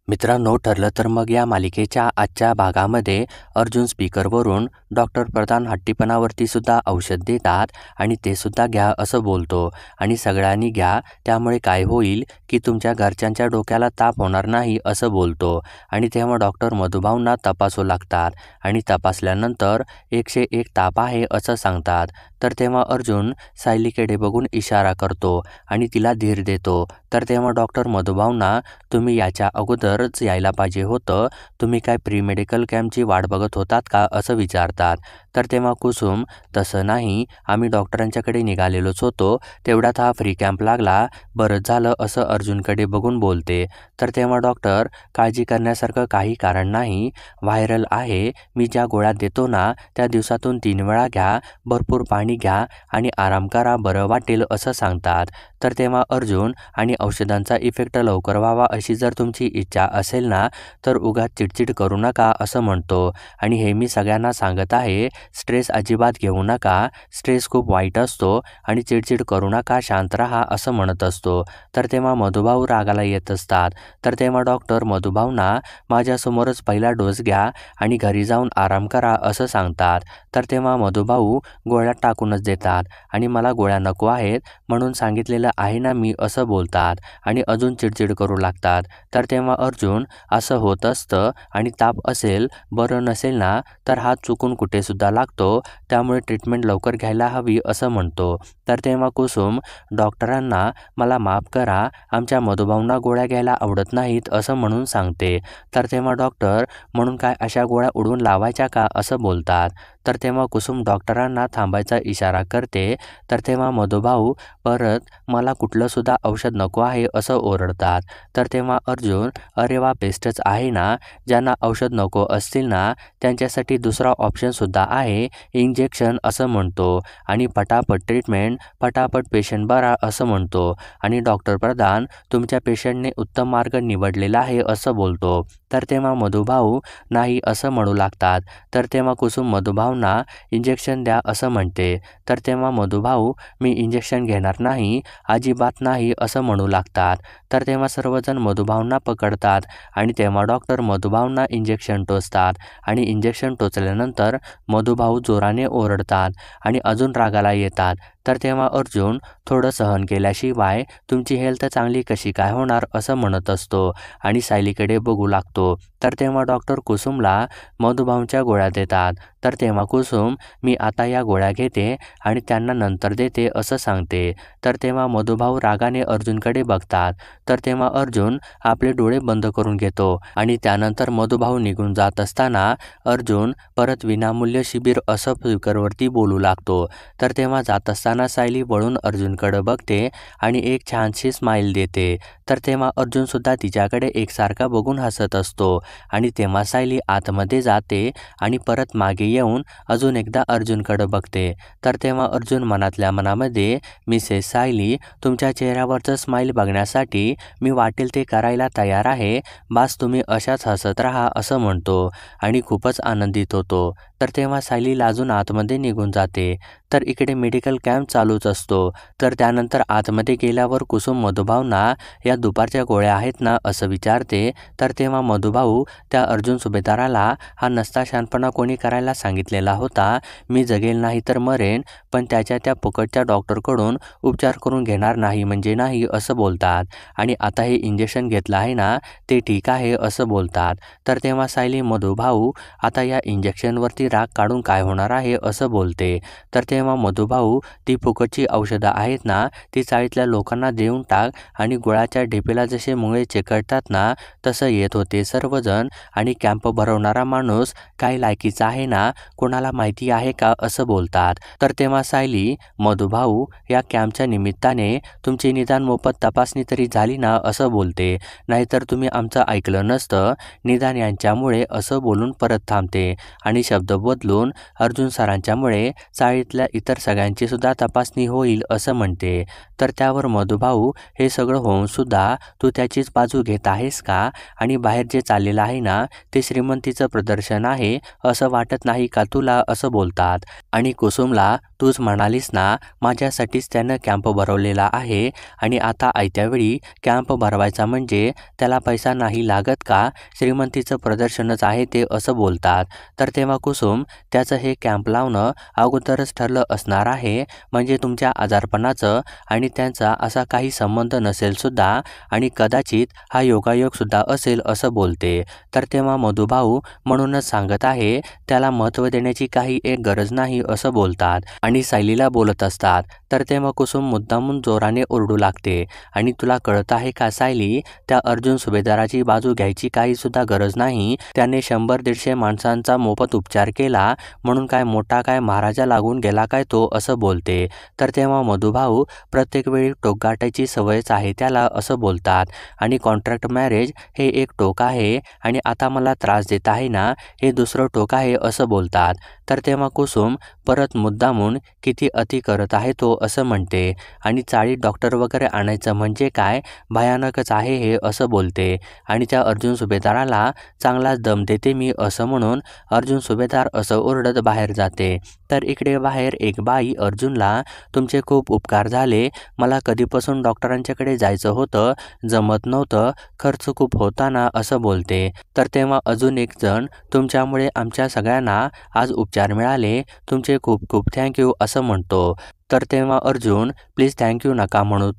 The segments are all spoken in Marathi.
मित्रांनो, ठरलं तर मग या मालिकेच्या आजच्या भागामध्ये अर्जुन स्पीकरवरून डॉक्टर प्रधान हट्टीपणावरती सुद्धा औषध देतात आणि ते सुद्धा घ्या असं बोलतो आणि सगळ्यांनी घ्या, त्यामुळे काय होईल की तुमच्या घरच्यांच्या डोक्याला ताप होणार नाही असं बोलतो. आणि तेव्हा डॉक्टर मधुभाऊंना तपासू लागतात आणि तपासल्यानंतर 101 ताप आहे असं सांगतात. तर तेव्हा अर्जुन सायलीकडे बघून इशारा करतो आणि तिला धीर देतो. तर तेव्हा डॉक्टर मधुभाऊंना, तुम्ही याच्या अगोदरच यायला पाहिजे होतं, तुम्ही काय प्री मेडिकल कॅम्पची वाट बघत होतात का असं विचारतात. तर तेव्हा कुसुम, तसं नाही, आम्ही डॉक्टरांच्याकडे निघालेलोच होतो, तेवढ्यात हा फ्री कॅम्प लागला, बरंच झालं असं अर्जुनकडे बघून बोलते. तर तेव्हा डॉक्टर, काळजी करण्यासारखं काही कारण नाही, व्हायरल आहे, मी ज्या गोळ्या देतो ना त्या दिवसातून 3 वेळा घ्या, भरपूर पाणी घ्या आणि आराम करा, बरं वाटेल असं सांगतात. तर तेव्हा अर्जुन, आणि औषधांचा इफेक्ट लवकर व्हावा अशी जर तुमची इच्छा असेल ना तर उगाच चिडचिड करू नका असं म्हणतो. आणि हे मी सगळ्यांना सांगत आहे, स्ट्रेस अजिबात घेऊ नका, स्ट्रेस खूप वाईट असतो आणि चिडचिड करू नका, शांत राहा असं म्हणत असतो. तर तेव्हा मधुभाऊ रागाला येत असतात. तर तेव्हा डॉक्टर मधुभाऊंना, माझ्यासमोरच पहिला डोस घ्या आणि घरी जाऊन आराम करा असं सांगतात. तर तेव्हा मधुभाऊ गोळ्या टाकूनच देतात आणि मला गोळ्या नको आहेत म्हणून सांगितलेलं आहे ना मी असं बोलतात आणि अजून चिडचिड करू लागतात. तर तेव्हा अर्जुन, असं होत असतं आणि ताप असेल, बरं नसेल ना तर हात चुकून कुठे सुद्धा लागतो, त्यामुळे ट्रीटमेंट लवकर घ्यायला हवी असं म्हणतो. तर तेव्हा कुसुम, डॉक्टरांना मला माफ करा, आमच्या मधुभाऊंना गोळ्या घ्यायला आवडत नाहीत असं म्हणून सांगते. तर तेव्हा डॉक्टर, म्हणून काय अशा गोळ्या उडवून लावायच्या का असं बोलतात. तर तेव्हा कुसुम डॉक्टरांना थांबायचा इशारा करते. तर तेव्हा मधुभाऊ परत, मला कुठलं सुद्धा औषध नको आहे असं ओरडतात. तर तेव्हा अर्जुन, अरे वा, बेस्टच आहे ना, ज्यांना औषध नको असतील ना त्यांच्यासाठी दुसरा ऑप्शन सुद्धा आहे, इंजेक्शन असं म्हणतो. आणि पटापट ट्रीटमेंट, पटापट पेशंट बरा असं म्हणतो. आणि डॉक्टर प्रधान, तुमच्या पेशंटने उत्तम मार्ग निवडलेला आहे असं बोलतो. तर तेव्हा मधुभाऊ नाही असं म्हणू लागतात. तर तेव्हा कुसुम मधुभाऊंना इंजेक्शन द्या असं म्हणते. तर तेव्हा मधुभाऊ, मी इंजेक्शन घेणार नाही, अजिबात नाही असं म्हणू लागतात. तर तेव्हा सर्वजण मधुभाऊंना पकडतात आणि तेव्हा डॉक्टर मधुभाऊंना इंजेक्शन टोचतात आणि इंजेक्शन टोचल्यानंतर मधुभाऊ जोराने ओरडतात आणि अजून रागाला येतात. तर तेव्हा अर्जुन, थोडं सहन केल्याशिवाय तुमची हेल्थ चांगली कशी काय होणार असं म्हणत असतो आणि सायलीकडे बघू लागतो. तर तेव्हा डॉक्टर कुसुमला मधुभाऊंच्या गोळ्या देतात. तर तेव्हा कुसुम, मी आता या गोळ्या घेते आणि त्यांना नंतर देते असं सांगते. तर तेव्हा मधुभाऊ रागाने अर्जुनकडे बघतात. तर तेव्हा अर्जुन आपले डोळे बंद करून घेतो आणि त्यानंतर मधुभाऊ निघून जात असताना अर्जुन परत विनामूल्य शिबिर असं स्पीकरवरती बोलू लागतो. तर तेव्हा जात असताना सायली वळून अर्जुनकडे बघते आणि एक छानशी स्माईल देते. तर तेव्हा अर्जुन सुद्धा तिच्याकडे एकसारखा बघून हसत असतो आणि तेव्हा सायली आतमध्ये जाते आणि परत मागे येऊन अजून एकदा अर्जुनकडे बघते. तर तेव्हा अर्जुन मनातल्या मनामध्ये, मिसेस सायली, तुमच्या चेहऱ्यावरचं स्माईल बघण्यासाठी मी वाटेल ते करायला तयार आहे, बास तुम्ही अशाच हसत राहा असं म्हणतो आणि खूपच आनंदित होतो. तर तेव्हा सायली लाजून आतमध्ये निघून जाते. तर इकडे मेडिकल कॅम्प चालूच असतो. तर त्यानंतर आतमध्ये गेल्यावर कुसुम मधुभाऊंना, या दुपारच्या गोळ्या आहेत ना असं विचारते. तर तेव्हा मधुभाऊ त्या अर्जुन सुभेदाराला, हा नसता शहाणपणा कोणी करायला सांगितलेला होता, मी जगेल नाही तर मरेन, पण त्याच्या त्या फुकटच्या डॉक्टरकडून उपचार करून घेणार नाही म्हणजे नाही असं बोलतात. आणि आता हे इंजेक्शन घेतलं आहे ना ते ठीक आहे असं बोलतात. तर तेव्हा सायली, मधुभाऊ, आता या इंजेक्शनवरती राग काढून काय होणार आहे असं बोलते. तर तेव्हा मधुभाऊ, ती फुकटची औषधं आहेत ना ती चाळीतल्या लोकांना देऊन टाक आणि गुळाच्या ढेपेला जसे मुळे चिकटतात ना तसं येत होते सर्वजण. आणि कॅम्प भरवणारा माणूस काय लायकीचा आहे ना, कोणाला माहिती आहे का असं बोलतात. तर तेव्हा सायली, मधुभाऊ, या कॅम्पच्या निमित्ताने तुमची निदान मोफत तपासणी तरी झाली ना असं बोलते, नाहीतर तुम्ही आमचं ऐकलं नसतं, निदान यांच्यामुळे असं बोलून परत थांबते आणि शब्द बदलून, अर्जुन सरांच्यामुळे चाळीतल्या इतर सगळ्यांची सुद्धा तपासणी होईल असं म्हणते. तर त्यावर मधुभाऊ, हे सगळं होऊन सुद्धा तू त्याचीच बाजू घेत आहेस का? आणि बाहेर जे चाललेलं आहे ना ते श्रीमंतीचं प्रदर्शन आहे असं वाटत नाही का तुला असं बोलतात. आणि कुसुमला तूच म्हणालीस ना माझ्यासाठीच त्यानं कॅम्प भरवलेला आहे आणि आता आयत्या वेळी कॅम्प भरवायचा म्हणजे त्याला पैसा नाही लागत का? श्रीमंतीचं प्रदर्शनच आहे ते असं बोलतात. तर तेव्हा कुसुम त्याचं हे कॅम्प लावणं अगोदरच ठरलं असणार आहे, म्हणजे तुमच्या आजारपणाचं आणि त्यांचा असा काही संबंध नसेल सुद्धा आणि कदाचित हा योगायोग सुद्धा असेल असं बोलते. तर तेव्हा मधुभाऊ म्हणूनच सांगत आहे त्याला महत्त्व देण्याची काही एक गरज नाही असं बोलतात आणि सायलीला बोलत असतात. तर तेव्हा कुसुम मुद्दामून जोराने ओरडू लागते आणि तुला कळत आहे का सायली, त्या अर्जुन सुभेदाराची बाजू घ्यायची काही सुद्धा गरज नाही. त्याने 100-150 माणसांचा मोफत उपचार केला म्हणून काय मोठा काय महाराजा लागून गेला काय तो असं बोलते. तर तेव्हा मधुभाऊ प्रत्येक वेळी टोक गाठायची सवयच आहे त्याला असं बोलतात आणि कॉन्ट्रॅक्ट मॅरेज हे एक टोक आहे आणि आता मला त्रास देत आहे ना हे दुसरं टोक आहे असं बोलतात. तर तेव्हा कुसुम परत मुद्दामून किती अति करत आहे तो असं म्हणते आणि चाळीत डॉक्टर वगैरे आणायचं म्हणजे काय भयानकच आहे हे असं बोलते आणि त्या अर्जुन सुभेदाराला चांगलाच दम देते मी असं म्हणून अर्जुन सुभेदार असं ओरडत बाहेर जाते. तर इकडे बाहेर एक बाई अर्जुनला तुमचे खूप उपकार झाले, मला कधीपासून डॉक्टरांच्याकडे जायचं होतं, जमत नव्हतं, खर्च खूप होता ना असं बोलते. तर तेव्हा अजून एक जण तुमच्यामुळे आमच्या सगळ्यांना आज उपचार मिळाले, तुमचे खूप खूप थँक्यू असं म्हणतो. तर तेव्हा अर्जुन प्लीज थँक्यू नका म्हणू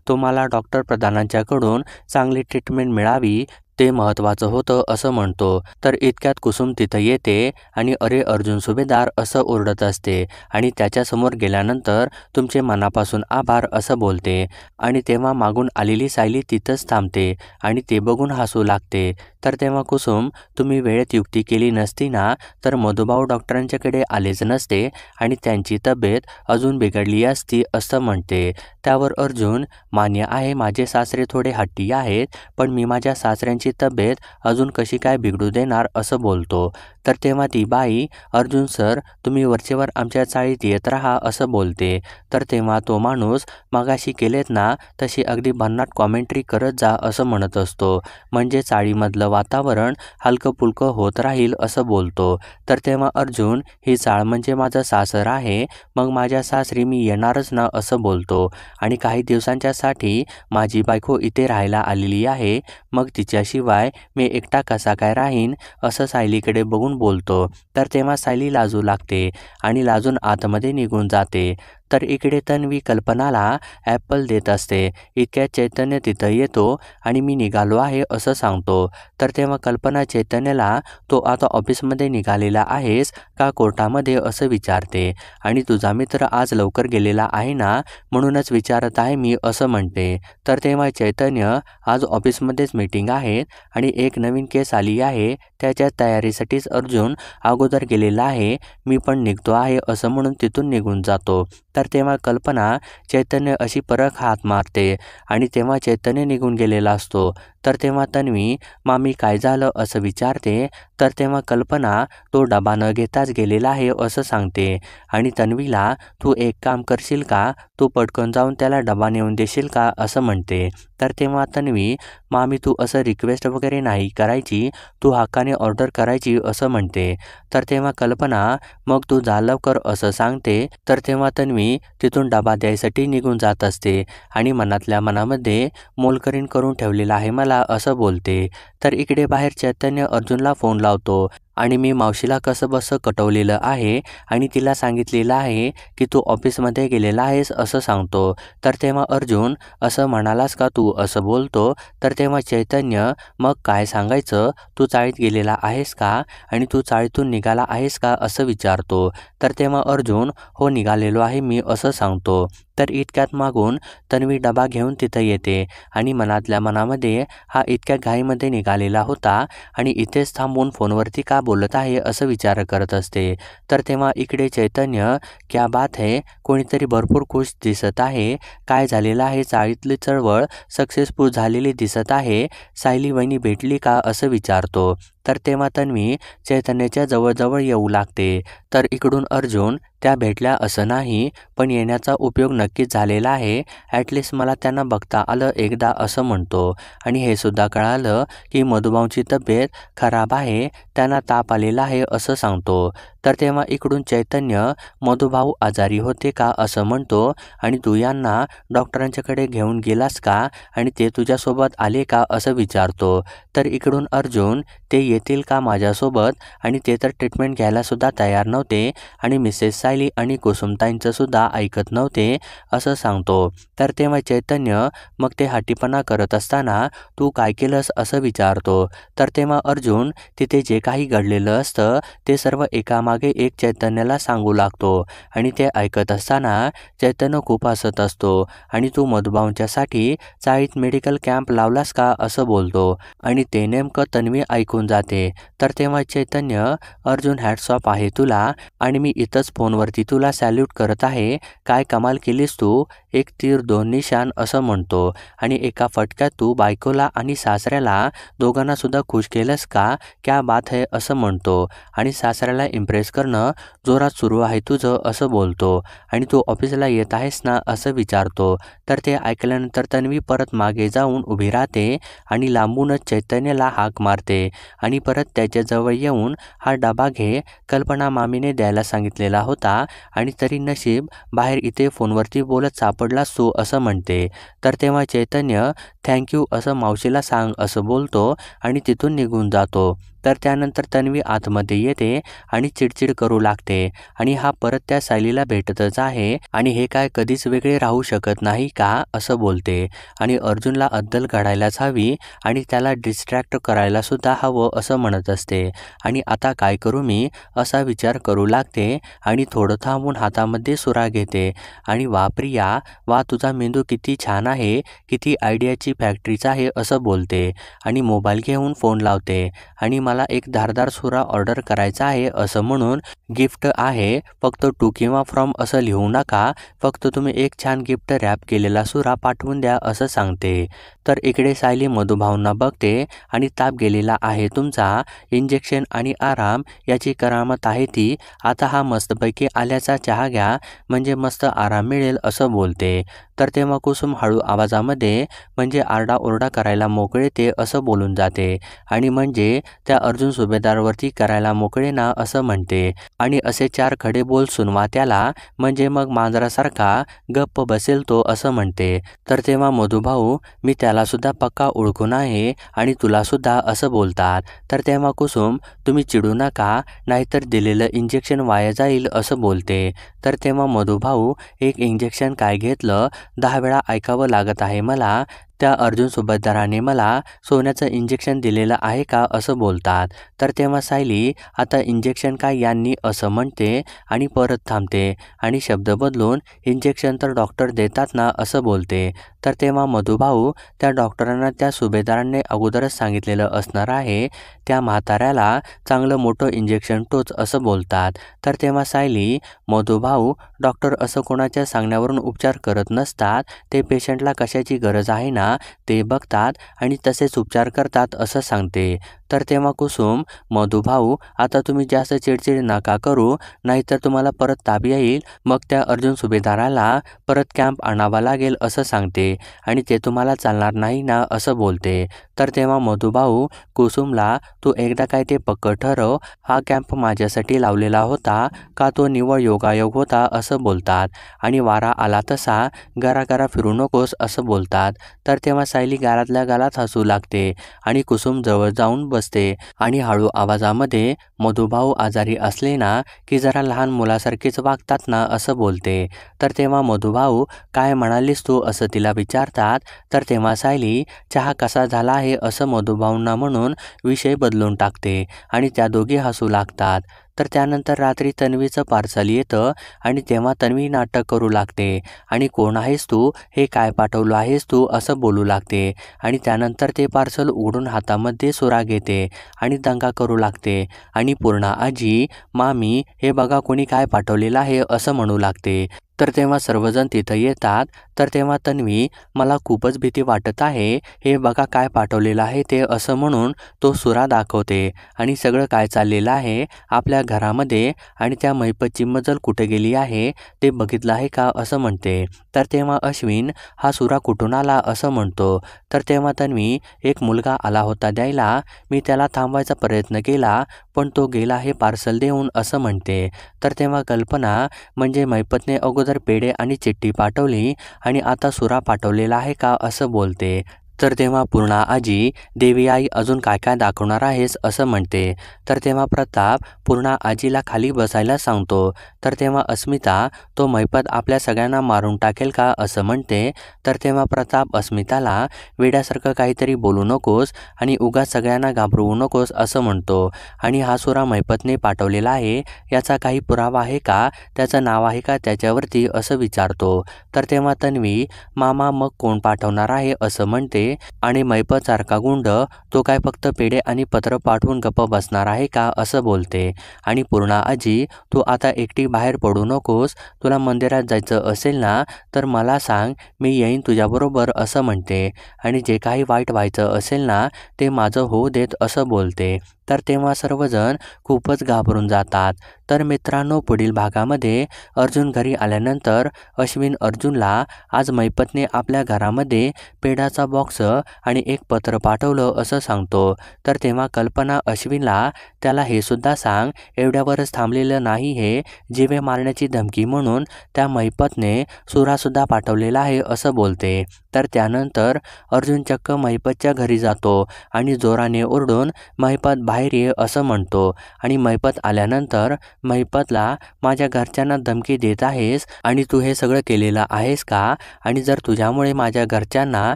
तुम्हाला डॉक्टर प्रधानांच्याकडून चांगली ट्रीटमेंट मिळावी ते महत्त्वाचं होतं असं म्हणतो. तर इतक्यात कुसुम तिथं येते आणि अरे अर्जुन सुभेदार असं ओरडत असते आणि त्याच्यासमोर गेल्यानंतर तुमचे मनापासून आभार असं बोलते आणि तेव्हा मागून आलेली सायली तिथंच थांबते आणि ते बघून हसू लागते. तर तेव्हा कुसुम तुम्ही वेळेत युक्ती केली नसती ना तर मधुभाऊ डॉक्टरांच्याकडे आलेच नसते आणि त्यांची तब्येत अजून बिघडली असती असं म्हणते. त्यावर अर्जुन मान्य आहे माझे सासरे थोडे हट्टी आहेत, पण मी माझ्या सासऱ्यांची तब्येत अजून कशी काय बिघडू देणार असं बोलतो. तर तेव्हा ती बाई अर्जुन सर तुम्ही वरचेवर आमच्या चाळीत येत राहा असं बोलते. तर तेव्हा तो माणूस मगाशी केलेत ना तशी अगदी भन्नाट कॉमेंट्री करत जा असं म्हणत असतो, म्हणजे चाळीमधलं वातावरण हलकं फुलकं होत राहील असं बोलतो. तर तेव्हा अर्जुन ही चाळ म्हणजे माझं सासर आहे, मग माझ्या सासरी मी येणारच ना असं बोलतो आणि काही दिवसांच्यासाठी माझी बायको इथे राहायला आलेली आहे, मग तिच्याशिवाय मी एकटा कसा काय राहीन असं सायलीकडे बघून बोलतो. तर तेव्हा सायली लाजू लागते आणि लाजून आतमध्ये निघून जाते. तर इकडे तन्वी कल्पनाला ॲपल देत असते. इतक्यात चैतन्य तिथं येतो आणि मी निघालो आहे असं सांगतो. तर तेव्हा कल्पना चैतन्याला तो आता ऑफिसमध्ये निघालेला आहेस का कोर्टामध्ये असं विचारते आणि तुझा मित्र आज लवकर गेलेला आहे ना म्हणूनच विचारत आहे मी असं म्हणते. तर तेव्हा चैतन्य आज ऑफिसमध्येच मीटिंग आहे आणि एक नवीन केस आली आहे त्याच्या तयारीसाठीच अर्जुन अगोदर गेलेला आहे, मी पण निघतो आहे असं म्हणून तिथून निघून जातो. तर तेव्हा कल्पना चैतन्य अशी परत हात मारते आणि तेव्हा चैतन्य निघून गेलेला असतो. तर तेव्हा तन्वी मामी काय झालं असं विचारते. तर तेव्हा कल्पना तो डबा न घेताच गेलेला आहे असं सांगते आणि तन्वीला तू एक काम करशील का, तू पटकन जाऊन त्याला डबा नेऊन देशील का असं म्हणते. तर तेव्हा तन्वी मामी तू असं रिक्वेस्ट वगैरे नाही करायची, तू हक्काने ऑर्डर करायची असं म्हणते. तर तेव्हा कल्पना मग तू जा लवकर असं सांगते. तर तेव्हा तन्वी तिथून डबा द्यायसाठी निघून जात असते आणि मनातल्या मनामध्ये मोलकरीण करून ठेवलेला आहे मला असं बोलते. तर इकडे बाहेर चैतन्य अर्जुनला फोन लावतो आणि मी मावशीला कसं बसं कटवलेलं आहे आणि तिला सांगितलेलं आहे की तू ऑफिसमध्ये गेलेला आहेस असं सांगतो. तर तेव्हा अर्जुन असं म्हणालास का तू असं बोलतो. तर तेव्हा चैतन्य मग काय सांगायचं, तू चाळीत गेलेला आहेस का आणि तू चाळीतून निघाला आहेस का असं विचारतो. तर तेव्हा अर्जुन हो निघालेलो आहे मी असं सांगतो. तर इतक्यात मागून तन्वी डबा घेऊन तिथं येते आणि मनातल्या मनामध्ये हा इतक्या घाईमध्ये निघालेला होता आणि इथेच थांबून फोनवरती का बोलत आहे असं विचार करत असते. तर तेव्हा इकडे चैतन्य क्या बात है, कोणीतरी भरपूर खुश दिसत आहे, काय झालेलं आहे, चाळीतली चळवळ सक्सेसफुल झालेली दिसत आहे, सायली वहिनी भेटली का असं विचारतो. तर तेव्हा तन्वी चैतन्याच्या जवळजवळ येऊ लागते. तर इकडून अर्जुन त्या भेटल्या असं नाही, पण येण्याचा उपयोग नक्कीच झालेला आहे. ॲटलिस्ट मला त्यांना बघता आलं एकदा असं म्हणतो. आणि हे सुद्धा कळालं की मधुभाऊंची तब्येत खराब आहे, त्यांना ताप आलेला आहे असं सांगतो. तर तेव्हा इकडून चैतन्य मधुभाऊ आजारी होते का असं म्हणतो आणि तू यांना डॉक्टरांच्याकडे घेऊन गेलास का आणि ते तुझ्यासोबत आले का असं विचारतो. तर इकडून अर्जुन ते येतील का माझ्यासोबत आणि ते तर ट्रीटमेंट घ्यायला सुद्धा तयार नव्हते आणि मिसेस सायली आणि कुसुमताईंचं सुद्धा ऐकत नव्हते असं सांगतो. तर तेव्हा चैतन्य मग ते हट्टीपणा करत असताना तू काय केलंस असं विचारतो. तर तेव्हा अर्जुन तिथे जे काही घडलेलं असतं ते सर्व एकामागे एक चैतन्याला सांगू लागतो आणि ते ऐकत असताना चैतन्य खूप हसत असतो आणि तू मधुभाऊंच्यासाठी चाळीत मेडिकल कॅम्प लावलास का असं बोलतो आणि ते नेमकं तन्वी ऐकून जाते. तर तेव्हा चैतन्य अर्जुन हॅट्स ऑफ आहे तुला आणि मी इथंच फोनवरती तुला सॅल्यूट करत आहे, काय कमाल केलीस तू, एक तीर दोन निशाण असं म्हणतो आणि एका फटक्यात तू बायकोला आणि सासऱ्याला दोघांना सुद्धा खुश केलंस का, क्या बात है असं म्हणतो आणि सासऱ्याला इम्प्रेस करणं जोरात सुरू आहे तुझं असं बोलतो आणि तू ऑफिसला येत आहेस ना असं विचारतो. तर ते ऐकल्यानंतर तन्वी परत मागे जाऊन उभी राहते आणि लांबूनच चैतन्याला हाक मारते आणि परत त्याच्याजवळ येऊन हा डबा घे, कल्पना मामीने द्यायला सांगितलेला होता आणि तरी नशीब बाहेर इथे फोनवरती बोलत सापडलास तू असं म्हणते. तर तेव्हा चैतन्य थँक्यू असं मावशीला सांग असं बोलतो आणि तिथून निघून जातो. तर त्यानंतर तन्वी आतमध्ये येते आणि चिडचिड करू लागते आणि हा परत त्या सायलीला भेटतच आहे आणि हे काय कधीच वेगळे राहू शकत नाही का असं बोलते आणि अर्जुनला अद्दल काढायलाच हवी आणि त्याला डिस्ट्रॅक्ट करायला सुद्धा हवं असं म्हणत असते आणि आता काय करू मी असा विचार करू लागते आणि थोडं थांबून हातामध्ये सुरा घेते आणि वा प्रिया, वा तुझा मेंदू किती छान आहे, किती आयडियाची फॅक्टरीच आहे असं बोलते आणि मोबाईल घेऊन फोन लावते आणि मला एक धारदार सुरा ऑर्डर करायचा आहे असं म्हणून गिफ्ट आहे, फक्त टू किंवा फ्रॉम असं लिहू नका, फक्त तुम्ही एक छान गिफ्ट रॅप केलेला सुरा पाठवून द्या असं सांगते. तर इकडे सायली मधुभाऊंना बघते आणि ताप गेलेला आहे तुमचा, इंजेक्शन आणि आराम याची करामत आहे ती, आता हा मस्तपैकी आल्याचा चहा घ्या म्हणजे मस्त आराम मिळेल असं बोलते. तर तेव्हा कुसुम हळू आवाजामध्ये म्हणजे आरडाओरडा करायला मोकळे ते असं बोलून जाते आणि म्हणजे त्या अर्जुन सुभेदारवरती करायला मोकळे ना असं म्हणते आणि असे चार खडे बोल सुनवा त्याला म्हणजे मग मांजरासारखा गप्प बसेल तो असं म्हणते. तर तेव्हा मधुभाऊ मी त्याला सुद्धा पक्का ओळखून आहे आणि तुला सुद्धा असं बोलतात. तर तेव्हा कुसुम तुम्ही चिडू नका, नाहीतर दिलेलं इंजेक्शन वाया जाईल असं बोलते. तर तेव्हा मधुभाऊ एक इंजेक्शन काय घेतलं 10 वेळा ऐकावं लागत आहे मला, त्या अर्जुन सुभेदाराने मला सोन्याचं इंजेक्शन दिलेलं आहे का असं बोलतात. तर तेव्हा सायली आता इंजेक्शन काय यांनी असं म्हणते आणि परत थांबते आणि शब्द बदलून इंजेक्शन तर डॉक्टर देतात ना असं बोलते. तर तेव्हा मधुभाऊ त्या डॉक्टरांना त्या सुभेदारांनी अगोदरच सांगितलेलं असणार आहे, त्या म्हाताऱ्याला चांगलं मोठं इंजेक्शन टोच असं बोलतात. तर तेव्हा सायली मधुभाऊ डॉक्टर असं कोणाच्या सांगण्यावरून उपचार करत नसतात, ते पेशंटला कशाची गरज आहे ना ते बघतात आणि तसेच उपचार करतात असं सांगते. तर तेव्हा कुसुम मधुभाऊ आता तुम्ही जास्त चिडचिड नका करू, नाहीतर तुम्हाला परत ताप येईल, मग त्या अर्जुन सुभेदाराला परत कॅम्प आणावा लागेल असं सांगते आणि ते तुम्हाला चालणार नाही ना असं बोलते. तर तेव्हा मधुभाऊ कुसुमला तू एकदा काय ते पक्क ठरव, हा कॅम्प माझ्यासाठी लावलेला होता का तो निव्वळ योगायोग होता असं बोलतात आणि वारा आला तसा घराघरा फिरू नकोस असं बोलतात. तर तेव्हा सायली गालातल्या गालात हसू लागते आणि कुसुम जवळ जाऊन बसते आणि हळू आवाजामध्ये मधुभाऊ आजारी असले ना की जरा लहान मुलासारखेच वागतात ना असं बोलते. तर तेव्हा मधुभाऊ काय म्हणालीस तू असं तिला विचारतात. तर तेव्हा सायली चहा कसा झाला आहे असं मधुभाऊंना म्हणून विषय बदलून टाकते आणि त्या दोघी हसू लागतात. तर त्यानंतर रात्री तन्वीचं पार्सल येतं आणि तेव्हा तन्वी नाटक करू लागते आणि कोण आहेस तू, हे काय पाठवलं आहेस तू असं बोलू लागते आणि त्यानंतर ते पार्सल उघडून हातामध्ये सुरा घेते आणि दंगा करू लागते आणि पूर्णा आजी मामी हे बघा कोणी काय पाठवलेलं आहे असं म्हणू लागते. तर तेव्हा सर्वजण तिथं येतात. तर तेव्हा तन्वी, मला खूपच भीती वाटत आहे, हे बघा काय पाठवलेलं आहे ते, असं म्हणून तो सुरा दाखवते आणि सगळं काय चाललेलं आहे आपल्या घरामध्ये आणि त्या महिपतची मजल कुठे गेली आहे ते बघितलं आहे का, असं म्हणते. तर तेव्हा अश्विन, हा सुरा कुठून आला असं म्हणतो. तर तेव्हा तन्वी, एक मुलगा आला होता द्यायला, मी त्याला थांबवायचा प्रयत्न केला पण तो गेला आहे पार्सल देऊन, असं म्हणते. तर तेव्हा कल्पना, म्हणजे महिपतने अगोदर पेढे आणि चिठ्ठी पाठवली आणि आता सुरा पाठवलेला आहे का, असं बोलते. तर तेव्हा पूर्णा आजी, देवी आई अजून काय काय दाखवणार आहेस, असं म्हणते. तर तेव्हा प्रताप पूर्णा आजीला खाली बसायला सांगतो. तर तेव्हा अस्मिता, तो महिपत आपल्या सगळ्यांना मारून टाकेल का, असं म्हणते. तर तेव्हा प्रताप अस्मिताला, वेड्यासारखं काहीतरी बोलू नकोस आणि उगाच सगळ्यांना घाबरवू नकोस, असं म्हणतो. आणि हा सुरा महिपतने पाठवलेला आहे, याचा काही पुरावा आहे का, त्याचं नाव आहे का त्याच्यावरती, असं विचारतो. तर तेव्हा तन्वी, मामा मग कोण पाठवणार आहे, असं म्हणते. आणि महिपत सारखा गुंड, तो काय फक्त पेढे आणि पत्र पाठवून गप्प बसणार आहे का, असं बोलते. आणि पूर्णा आजी, तू आता एकटी बाहेर पडू नकोस, तुला मंदिरात जायचं असेल ना तर मला सांग, मी येईन तुझ्याबरोबर, असं म्हणते. आणि जे काही वाईट व्हायचं असेल ना ते माझं होऊ देत, असं बोलते. तर तेव्हा सर्वजण खूपच घाबरून जातात. तर मित्रांनो, पुढील भागामध्ये अर्जुन घरी आल्यानंतर अश्विन अर्जुनला, आज महिपतने आपल्या घरामध्ये पेढाचा बॉक्स आणि एक पत्र पाठवलं, असं सांगतो. तर तेव्हा कल्पना अश्विनला, त्याला हे सुद्धा सांग, एवढ्यावरच थांबलेलं नाही, हे जीवे मारण्याची धमकी म्हणून त्या महिपतने सुरासुद्धा पाठवलेला आहे, असं बोलते. तर त्यानंतर अर्जुन चक्क महिपतच्या घरी जातो आणि जोराने ओरडून, महिपत बाहेर ये, असं म्हणतो. आणि महिपत आल्यानंतर महिपतला, माझ्या घरच्यांना धमकी देत आहेस आणि तू हे सगळं केलेलं आहेस का, आणि जर तुझ्यामुळे माझ्या घरच्यांना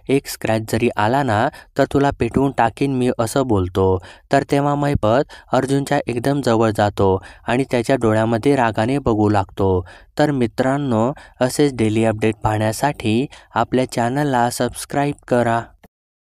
एक स्क्रॅच जरी आला ना तर तुला पेटवून टाकीन मी, असं बोलतो. तर तेव्हा महिपत अर्जुनच्या एकदम जवळ जातो आणि त्याच्या डोळ्यामध्ये रागाने बघू लागतो. तर मित्रांनो, असेच डेली अपडेट पाहण्यासाठी आपल्या चॅनलला सबस्क्राईब करा.